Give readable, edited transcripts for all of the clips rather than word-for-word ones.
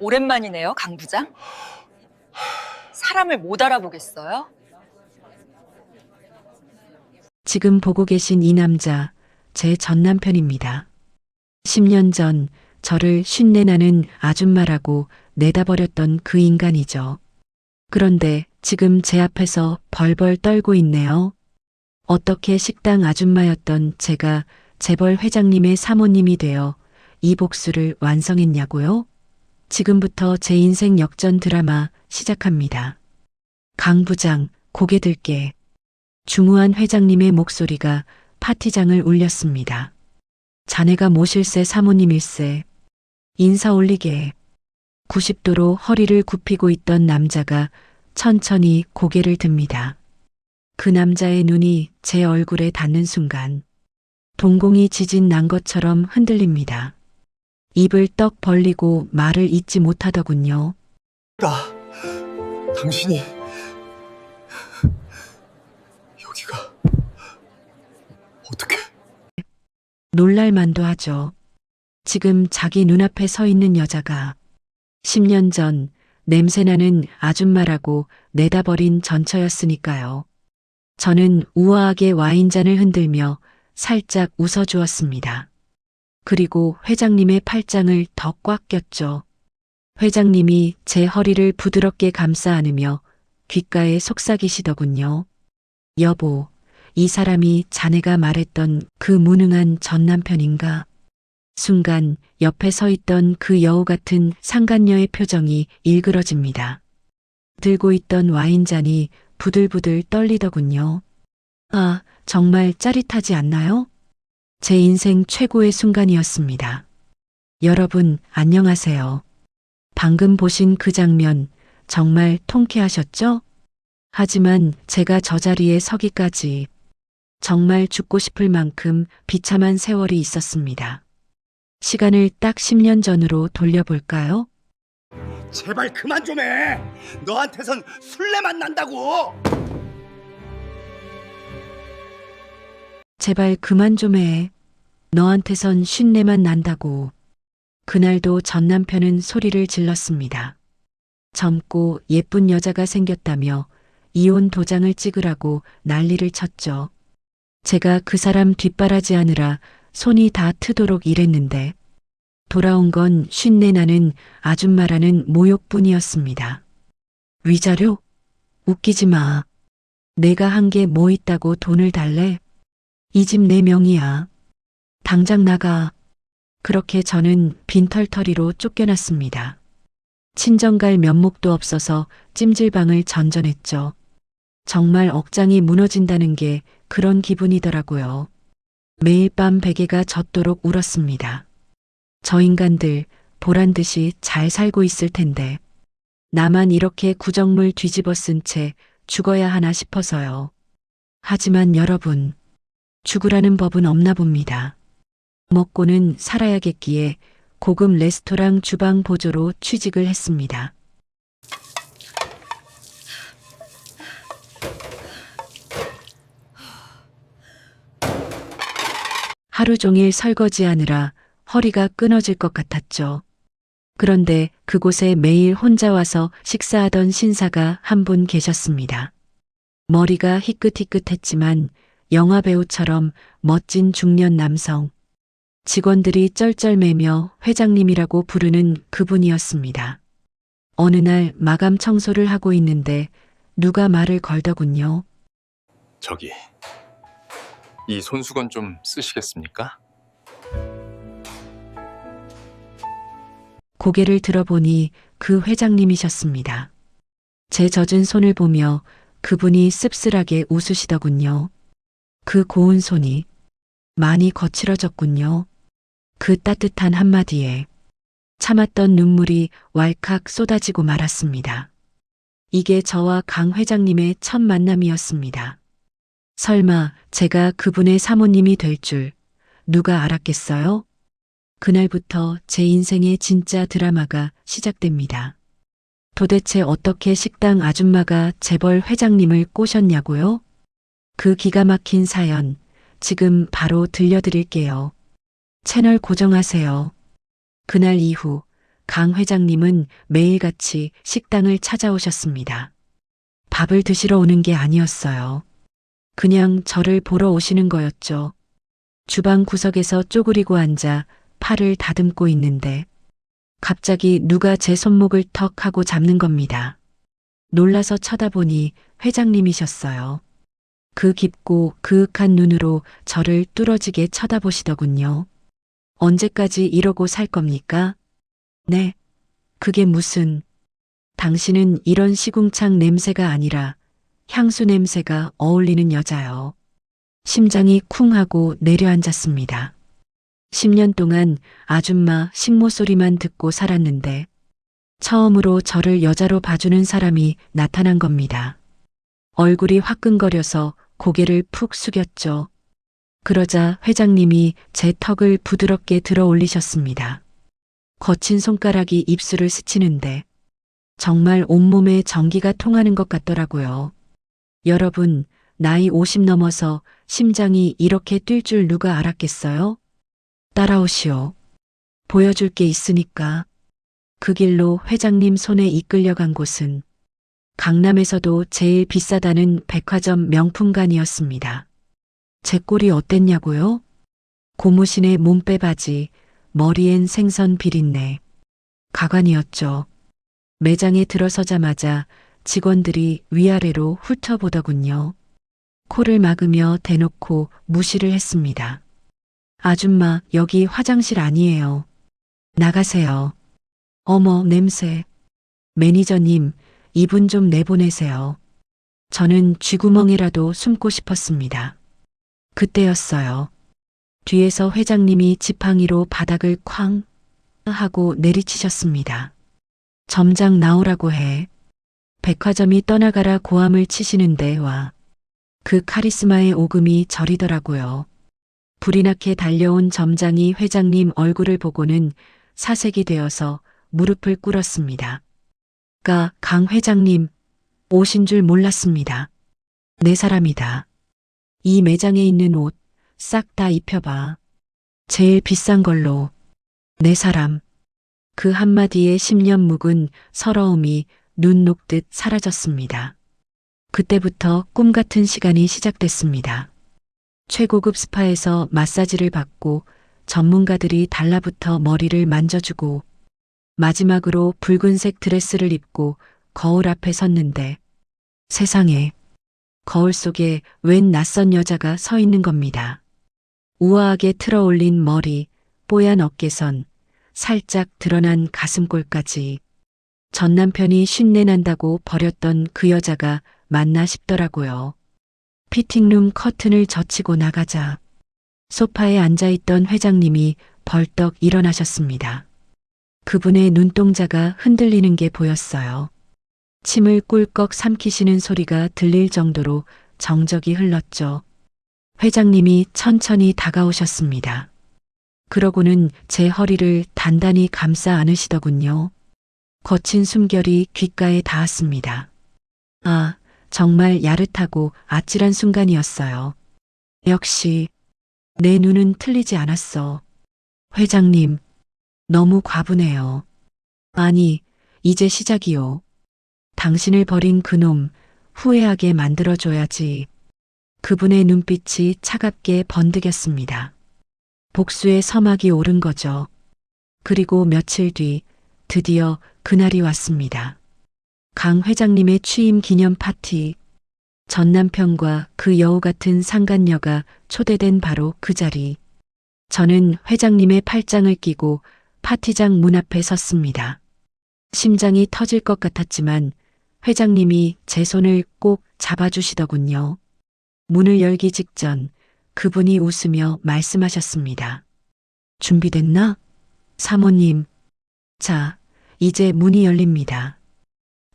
오랜만이네요, 강 부장. 사람을 못 알아보겠어요? 지금 보고 계신 이 남자, 제 전 남편입니다. 10년 전 저를 쉰내나는 아줌마라고 내다버렸던 그 인간이죠. 그런데 지금 제 앞에서 벌벌 떨고 있네요. 어떻게 식당 아줌마였던 제가 재벌 회장님의 사모님이 되어 이 복수를 완성했냐고요? 지금부터 제 인생 역전 드라마 시작합니다. 강 부장, 고개 들게. 중후한 회장님의 목소리가 파티장을 울렸습니다. 자네가 모실세 사모님일세. 인사 올리게. 90도로 허리를 굽히고 있던 남자가 천천히 고개를 듭니다. 그 남자의 눈이 제 얼굴에 닿는 순간 동공이 지진 난 것처럼 흔들립니다. 입을 떡 벌리고 말을 잇지 못하더군요. 당신이 여기가 어떻게? 놀랄만도 하죠. 지금 자기 눈앞에 서 있는 여자가 10년 전 냄새나는 아줌마라고 내다버린 전처였으니까요. 저는 우아하게 와인잔을 흔들며 살짝 웃어주었습니다. 그리고 회장님의 팔짱을 더 꽉 꼈죠. 회장님이 제 허리를 부드럽게 감싸 안으며 귓가에 속삭이시더군요. 여보, 이 사람이 자네가 말했던 그 무능한 전 남편인가? 순간 옆에 서 있던 그 여우 같은 상간녀의 표정이 일그러집니다. 들고 있던 와인잔이 부들부들 떨리더군요. 아, 정말 짜릿하지 않나요? 제 인생 최고의 순간이었습니다. 여러분, 안녕하세요. 방금 보신 그 장면 정말 통쾌하셨죠? 하지만 제가 저 자리에 서기까지 정말 죽고 싶을 만큼 비참한 세월이 있었습니다. 시간을 딱 10년 전으로 돌려볼까요? 제발 그만 좀 해. 너한테선 술래만 난다고. 제발 그만 좀 해. 너한테선 쉰내만 난다고. 그날도 전 남편은 소리를 질렀습니다. 젊고 예쁜 여자가 생겼다며 이혼 도장을 찍으라고 난리를 쳤죠. 제가 그 사람 뒷바라지하느라 손이 다 트도록 일했는데 돌아온 건 쉰내 나는 아줌마라는 모욕뿐이었습니다. 위자료? 웃기지 마. 내가 한 게 뭐 있다고 돈을 달래? 이 집 내 명의야. 당장 나가. 그렇게 저는 빈털터리로 쫓겨났습니다. 친정갈 면목도 없어서 찜질방을 전전했죠. 정말 억장이 무너진다는 게 그런 기분이더라고요. 매일 밤 베개가 젖도록 울었습니다. 저 인간들 보란 듯이 잘 살고 있을 텐데 나만 이렇게 구정물 뒤집어 쓴 채 죽어야 하나 싶어서요. 하지만 여러분, 죽으라는 법은 없나 봅니다. 먹고는 살아야겠기에 고급 레스토랑 주방 보조로 취직을 했습니다. 하루 종일 설거지하느라 허리가 끊어질 것 같았죠. 그런데 그곳에 매일 혼자 와서 식사하던 신사가 한 분 계셨습니다. 머리가 희끗희끗했지만 영화배우처럼 멋진 중년 남성. 직원들이 쩔쩔매며 회장님이라고 부르는 그분이었습니다. 어느 날 마감 청소를 하고 있는데 누가 말을 걸더군요. 저기, 이 손수건 좀 쓰시겠습니까? 고개를 들어보니 그 회장님이셨습니다. 제 젖은 손을 보며 그분이 씁쓸하게 웃으시더군요. 그 고운 손이 많이 거칠어졌군요. 그 따뜻한 한마디에 참았던 눈물이 왈칵 쏟아지고 말았습니다. 이게 저와 강 회장님의 첫 만남이었습니다. 설마 제가 그분의 사모님이 될 줄 누가 알았겠어요? 그날부터 제 인생의 진짜 드라마가 시작됩니다. 도대체 어떻게 식당 아줌마가 재벌 회장님을 꼬셨냐고요? 그 기가 막힌 사연 지금 바로 들려드릴게요. 채널 고정하세요. 그날 이후 강 회장님은 매일같이 식당을 찾아오셨습니다. 밥을 드시러 오는 게 아니었어요. 그냥 저를 보러 오시는 거였죠. 주방 구석에서 쪼그리고 앉아 팔을 다듬고 있는데 갑자기 누가 제 손목을 턱 하고 잡는 겁니다. 놀라서 쳐다보니 회장님이셨어요. 그 깊고 그윽한 눈으로 저를 뚫어지게 쳐다보시더군요. 언제까지 이러고 살 겁니까? 네. 그게 무슨. 당신은 이런 시궁창 냄새가 아니라 향수 냄새가 어울리는 여자요. 심장이 쿵 하고 내려앉았습니다. 10년 동안 아줌마 식모 소리만 듣고 살았는데 처음으로 저를 여자로 봐주는 사람이 나타난 겁니다. 얼굴이 화끈거려서 고개를 푹 숙였죠. 그러자 회장님이 제 턱을 부드럽게 들어 올리셨습니다. 거친 손가락이 입술을 스치는데 정말 온몸에 전기가 통하는 것 같더라고요. 여러분, 나이 50 넘어서 심장이 이렇게 뛸 줄 누가 알았겠어요? 따라오시오. 보여줄 게 있으니까. 그 길로 회장님 손에 이끌려간 곳은 강남에서도 제일 비싸다는 백화점 명품관이었습니다. 제 꼴이 어땠냐고요? 고무신에 몸빼바지, 머리엔 생선 비린내. 가관이었죠. 매장에 들어서자마자 직원들이 위아래로 훑어보더군요. 코를 막으며 대놓고 무시를 했습니다. 아줌마, 여기 화장실 아니에요. 나가세요. 어머, 냄새. 매니저님, 이분 좀 내보내세요. 저는 쥐구멍이라도 숨고 싶었습니다. 그때였어요. 뒤에서 회장님이 지팡이로 바닥을 쾅 하고 내리치셨습니다. 점장 나오라고 해. 백화점이 떠나가라 고함을 치시는데 와. 그 카리스마의 오금이 저리더라고요. 불이 나게 달려온 점장이 회장님 얼굴을 보고는 사색이 되어서 무릎을 꿇었습니다. 강 회장님, 오신 줄 몰랐습니다. 내 사람이다. 이 매장에 있는 옷 싹 다 입혀봐. 제일 비싼 걸로. 내 사람. 그 한마디에 10년 묵은 서러움이 눈 녹듯 사라졌습니다. 그때부터 꿈 같은 시간이 시작됐습니다. 최고급 스파에서 마사지를 받고 전문가들이 달라붙어 머리를 만져주고 마지막으로 붉은색 드레스를 입고 거울 앞에 섰는데 세상에 거울 속에 웬 낯선 여자가 서 있는 겁니다. 우아하게 틀어올린 머리, 뽀얀 어깨선, 살짝 드러난 가슴골까지 전 남편이 쉰내 난다고 버렸던 그 여자가 맞나 싶더라고요. 피팅룸 커튼을 젖히고 나가자 소파에 앉아있던 회장님이 벌떡 일어나셨습니다. 그분의 눈동자가 흔들리는 게 보였어요. 침을 꿀꺽 삼키시는 소리가 들릴 정도로 정적이 흘렀죠. 회장님이 천천히 다가오셨습니다. 그러고는 제 허리를 단단히 감싸 안으시더군요. 거친 숨결이 귓가에 닿았습니다. 아, 정말 야릇하고 아찔한 순간이었어요. 역시 내 눈은 틀리지 않았어. 회장님, 너무 과분해요. 아니, 이제 시작이요. 당신을 버린 그놈 후회하게 만들어줘야지. 그분의 눈빛이 차갑게 번득였습니다. 복수의 서막이 오른 거죠. 그리고 며칠 뒤 드디어 그날이 왔습니다. 강 회장님의 취임 기념 파티. 전 남편과 그 여우 같은 상간녀가 초대된 바로 그 자리. 저는 회장님의 팔짱을 끼고 파티장 문 앞에 섰습니다. 심장이 터질 것 같았지만 회장님이 제 손을 꼭 잡아주시더군요. 문을 열기 직전 그분이 웃으며 말씀하셨습니다. 준비됐나? 사모님. 자, 이제 문이 열립니다.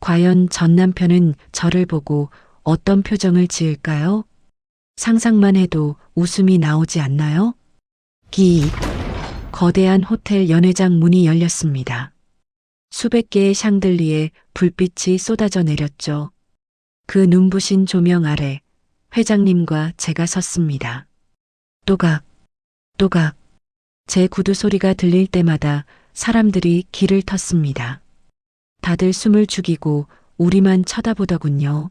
과연 전 남편은 저를 보고 어떤 표정을 지을까요? 상상만 해도 웃음이 나오지 않나요? 거대한 호텔 연회장 문이 열렸습니다. 수백 개의 샹들리에 불빛이 쏟아져 내렸죠. 그 눈부신 조명 아래 회장님과 제가 섰습니다. 또각, 또각. 제 구두 소리가 들릴 때마다 사람들이 길을 텄습니다. 다들 숨을 죽이고 우리만 쳐다보더군요.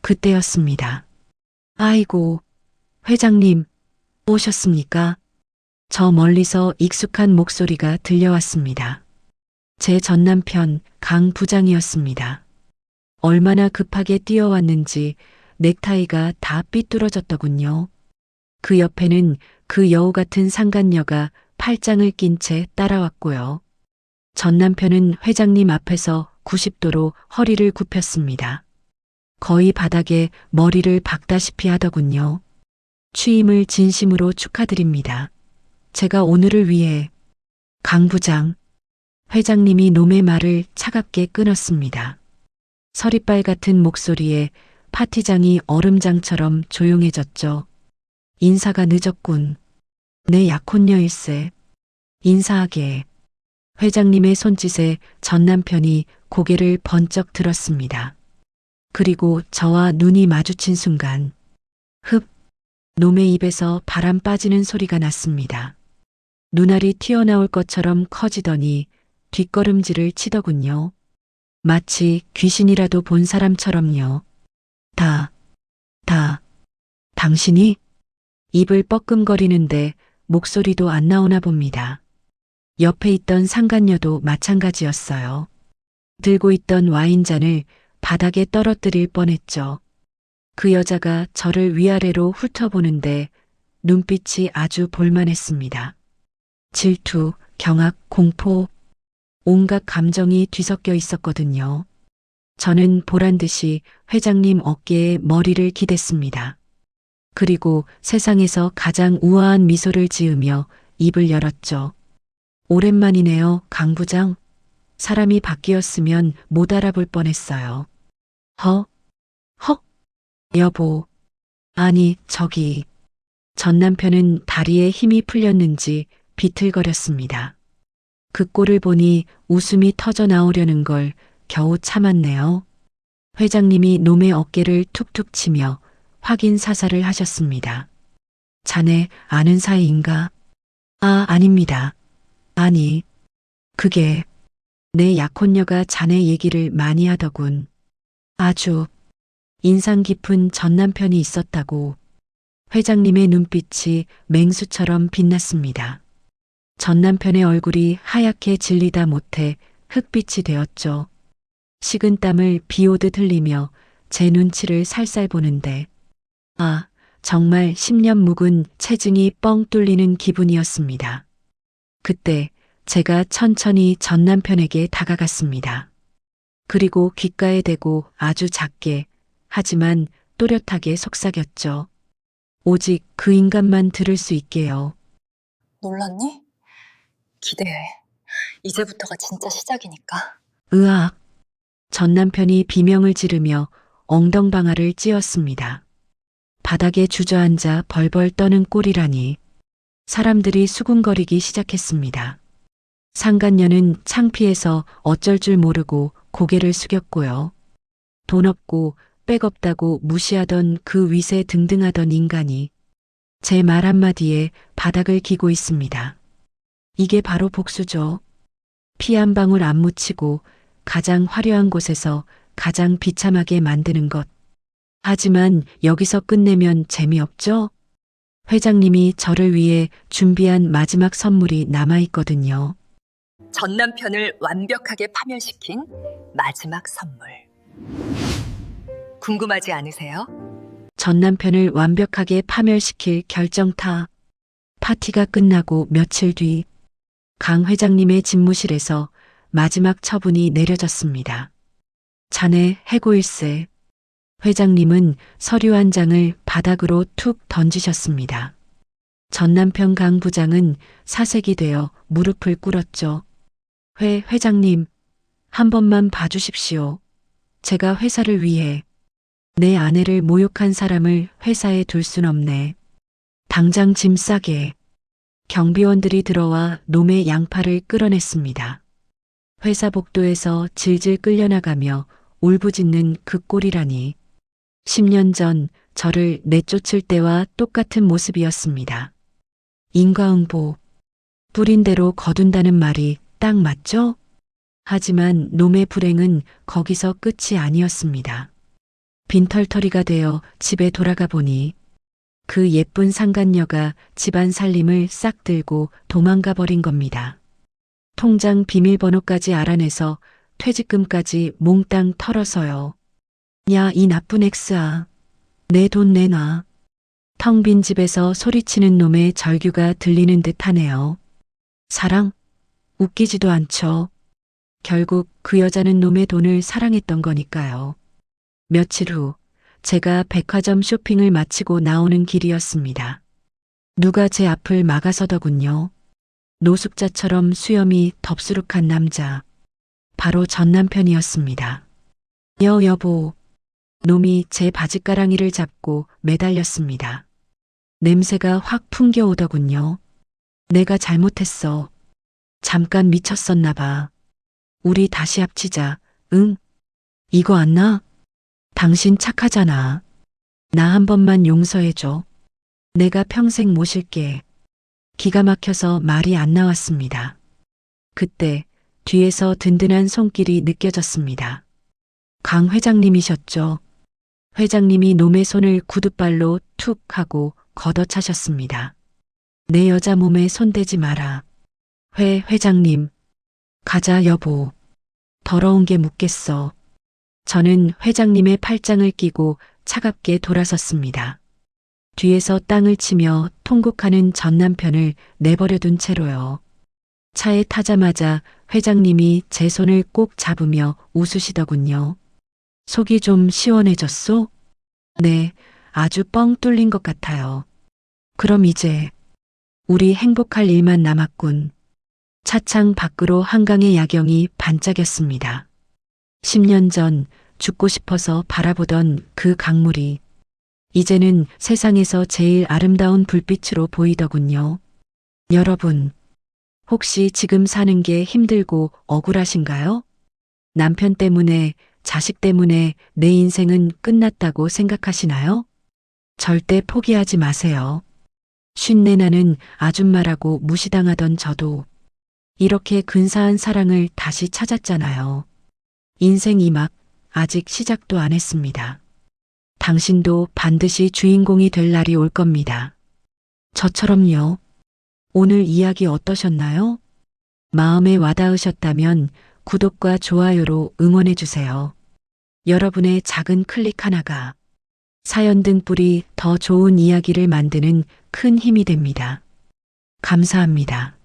그때였습니다. 아이고, 회장님, 오셨습니까? 저 멀리서 익숙한 목소리가 들려왔습니다. 제 전남편 강 부장이었습니다. 얼마나 급하게 뛰어왔는지 넥타이가 다 삐뚤어졌더군요. 그 옆에는 그 여우 같은 상간녀가 팔짱을 낀 채 따라왔고요. 전남편은 회장님 앞에서 90도로 허리를 굽혔습니다. 거의 바닥에 머리를 박다시피 하더군요. 취임을 진심으로 축하드립니다. 제가 오늘을 위해 강 부장, 회장님이 놈의 말을 차갑게 끊었습니다. 서리빨 같은 목소리에 파티장이 얼음장처럼 조용해졌죠. 인사가 늦었군. 내 약혼녀일세. 인사하게. 회장님의 손짓에 전 남편이 고개를 번쩍 들었습니다. 그리고 저와 눈이 마주친 순간 흡! 놈의 입에서 바람 빠지는 소리가 났습니다. 눈알이 튀어나올 것처럼 커지더니 뒷걸음질을 치더군요. 마치 귀신이라도 본 사람처럼요. 당신이? 입을 뻐끔거리는데 목소리도 안 나오나 봅니다. 옆에 있던 상간녀도 마찬가지였어요. 들고 있던 와인잔을 바닥에 떨어뜨릴 뻔했죠. 그 여자가 저를 위아래로 훑어보는데 눈빛이 아주 볼만했습니다. 질투, 경악, 공포, 온갖 감정이 뒤섞여 있었거든요. 저는 보란듯이 회장님 어깨에 머리를 기댔습니다. 그리고 세상에서 가장 우아한 미소를 지으며 입을 열었죠. 오랜만이네요, 강 부장. 사람이 바뀌었으면 못 알아볼 뻔했어요. 헉? 여보. 아니, 저기. 전 남편은 다리에 힘이 풀렸는지 비틀거렸습니다. 그 꼴을 보니 웃음이 터져 나오려는 걸 겨우 참았네요. 회장님이 놈의 어깨를 툭툭 치며 확인 사살을 하셨습니다. 자네 아는 사이인가? 아닙니다. 아니, 그게 내 약혼녀가 자네 얘기를 많이 하더군. 아주 인상 깊은 전 남편이 있었다고. 회장님의 눈빛이 맹수처럼 빛났습니다. 전 남편의 얼굴이 하얗게 질리다 못해 흑빛이 되었죠. 식은땀을 비오듯 흘리며 제 눈치를 살살 보는데 정말 10년 묵은 체증이 뻥 뚫리는 기분이었습니다. 그때 제가 천천히 전 남편에게 다가갔습니다. 그리고 귓가에 대고 아주 작게 하지만 또렷하게 속삭였죠. 오직 그 인간만 들을 수 있게요. 놀랐니? 기대해. 이제부터가 진짜 시작이니까. 으악. 전 남편이 비명을 지르며 엉덩방아를 찧었습니다. 바닥에 주저앉아 벌벌 떠는 꼴이라니. 사람들이 수군거리기 시작했습니다. 상간녀는 창피해서 어쩔 줄 모르고 고개를 숙였고요. 돈 없고 백 없다고 무시하던 그 위세 등등하던 인간이 제 말 한마디에 바닥을 기고 있습니다. 이게 바로 복수죠. 피 한 방울 안 묻히고 가장 화려한 곳에서 가장 비참하게 만드는 것. 하지만 여기서 끝내면 재미없죠? 회장님이 저를 위해 준비한 마지막 선물이 남아있거든요. 전 남편을 완벽하게 파멸시킨 마지막 선물. 궁금하지 않으세요? 전 남편을 완벽하게 파멸시킬 결정타. 파티가 끝나고 며칠 뒤 강 회장님의 집무실에서 마지막 처분이 내려졌습니다. 자네 해고일세. 회장님은 서류 한 장을 바닥으로 툭 던지셨습니다. 전 남편 강 부장은 사색이 되어 무릎을 꿇었죠. 회장님, 한 번만 봐주십시오. 제가 회사를 위해 내 아내를 모욕한 사람을 회사에 둘 순 없네. 당장 짐 싸게. 경비원들이 들어와 놈의 양팔을 끌어냈습니다. 회사 복도에서 질질 끌려나가며 울부짖는 그 꼴이라니. 10년 전 저를 내쫓을 때와 똑같은 모습이었습니다. 인과응보, 뿌린 대로 거둔다는 말이 딱 맞죠? 하지만 놈의 불행은 거기서 끝이 아니었습니다. 빈털터리가 되어 집에 돌아가 보니 그 예쁜 상간녀가 집안 살림을 싹 들고 도망가 버린 겁니다. 통장 비밀번호까지 알아내서 퇴직금까지 몽땅 털어서요. 야, 이 나쁜 엑스아. 내 돈 내놔. 텅 빈 집에서 소리치는 놈의 절규가 들리는 듯 하네요. 사랑? 웃기지도 않죠. 결국 그 여자는 놈의 돈을 사랑했던 거니까요. 며칠 후 제가 백화점 쇼핑을 마치고 나오는 길이었습니다. 누가 제 앞을 막아서더군요. 노숙자처럼 수염이 덥수룩한 남자. 바로 전 남편이었습니다. 여보. 놈이 제 바지가랑이를 잡고 매달렸습니다. 냄새가 확 풍겨오더군요. 내가 잘못했어. 잠깐 미쳤었나 봐. 우리 다시 합치자. 응? 이거 안 나? 당신 착하잖아. 나 한 번만 용서해줘. 내가 평생 모실게. 기가 막혀서 말이 안 나왔습니다. 그때 뒤에서 든든한 손길이 느껴졌습니다. 강 회장님이셨죠? 회장님이 놈의 손을 구둣발로 툭 하고 걷어차셨습니다. 내 여자 몸에 손대지 마라. 회장님. 가자, 여보. 더러운 게 묻겠어. 저는 회장님의 팔짱을 끼고 차갑게 돌아섰습니다. 뒤에서 땅을 치며 통곡하는 전 남편을 내버려둔 채로요. 차에 타자마자 회장님이 제 손을 꼭 잡으며 웃으시더군요. 속이 좀 시원해졌소? 네, 아주 뻥 뚫린 것 같아요. 그럼 이제 우리 행복할 일만 남았군. 차창 밖으로 한강의 야경이 반짝였습니다. 10년 전 죽고 싶어서 바라보던 그 강물이 이제는 세상에서 제일 아름다운 불빛으로 보이더군요. 여러분, 혹시 지금 사는 게 힘들고 억울하신가요? 남편 때문에, 자식 때문에 내 인생은 끝났다고 생각하시나요? 절대 포기하지 마세요. 쉰내 나는 아줌마라고 무시당하던 저도 이렇게 근사한 사랑을 다시 찾았잖아요. 인생 2막 아직 시작도 안 했습니다. 당신도 반드시 주인공이 될 날이 올 겁니다. 저처럼요. 오늘 이야기 어떠셨나요? 마음에 와닿으셨다면 구독과 좋아요로 응원해 주세요. 여러분의 작은 클릭 하나가 사연 등불이 더 좋은 이야기를 만드는 큰 힘이 됩니다. 감사합니다.